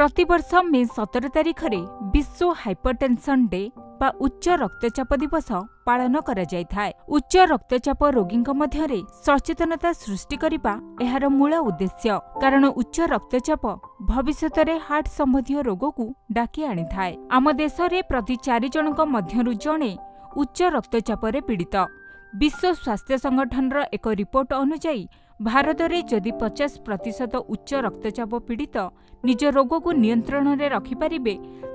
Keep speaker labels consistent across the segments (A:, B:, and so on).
A: प्रतिवर्ष मे 17 तारिख रे विश्व हाइपरटेंशन डे बा उच्च रक्तचाप दिवस पालन करा जायथाय। उच्च रक्तचाप रोगींक मध्यरे सचेतनता सृष्टि करिबा एहार मूल उद्देश्य, कारण उच्च रक्तचाप भविष्यत रे हार्ट संबंधी रोग को डाकी आनी थाए। आम देश रे प्रति 4 जनक मध्यरु जणे उच्च रक्तचाप रे पीड़ित। विश्व स्वास्थ्य संगठन रो एक रिपोर्ट अनुसार भारत में जदि 50% उच्च रक्तचाप पीड़ित निज रोग को नियंत्रण में रखिपारे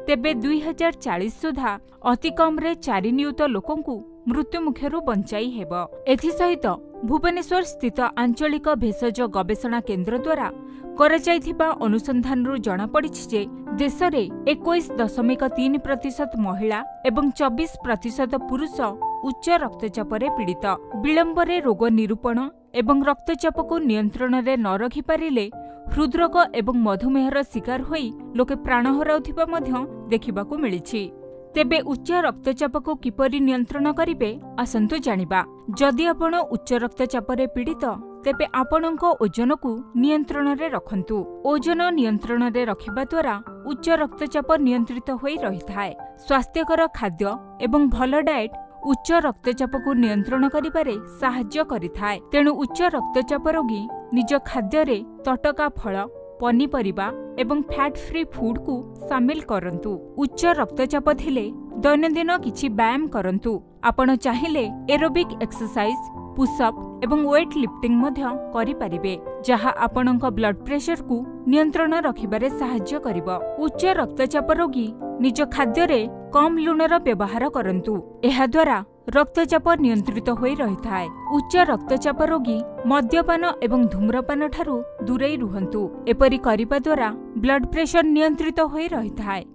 A: तेबे 2040 सुधा अति कम रे 4 नियुत लोकंकु मृत्यु मुखरु बंचाई हेबो। एथिसहित भुवनेश्वर स्थित आंचलिक भेषज गवेषणा केन्द्र द्वारा कराଯାଇथिबा अनुसंधानरु जणा पड़िछि जे देश रे 21.3% महिला एवं 24% पुरुष उच्च रक्तचाप रे पीड़ित। विलंब रे रोग निरूपण एवं रक्तचाप को नियंत्रण रे न रखि पारिले हृदरोग एवं मधुमेहर शिकार होई लोके प्राण हराउथिबा मध्य देखिबाकू मिलिछि। तेबे उच्च रक्तचाप को किपरि नियंत्रण करिवे आसंतु जानिबा। जदि आपण उच्च रक्तचाप रे पीड़ित तेबे आपणक ओजन को नियंत्रण रे रखंतु। ओजन नियंत्रण रे रखिबा द्वारा उच्च रक्तचाप नियंत्रित होई रहिथाय। स्वास्थ्यकर खाद्य एवं भल डाएट उच्च रक्तचाप को नियंत्रण करिबारे साहाय्य करिथाय। तेणु उच्च रक्तचाप रोगी निज खाद्य रे तटका फल, पनीपरिबा एवं फैट फ्री फूड को शामिल करंतु। उच्च रक्तचाप थिले दैनंदिन किछि व्यायाम करंतु। आपण चाहिले एरोबिक एक्सरसाइज, पुशअप एवं वेट लिफ्टिंग मध्य करि परिबे, जहा आपणक ब्लड प्रेशर को नियंत्रण रखिबारे साहाय्य करिवो। उच्च रक्तचाप रोगी निज खाद्य रे कम लुणर व्यवहार करंतु। एहा द्वारा रक्तचाप नियंत्रित होई रहिथाय। उच्च रक्तचाप रोगी मद्यपान एवं धूम्रपान ठारू दूरेई रुहंतु। एपरि करिबा द्वारा ब्लड प्रेशर नियंत्रित होई रहिथाय।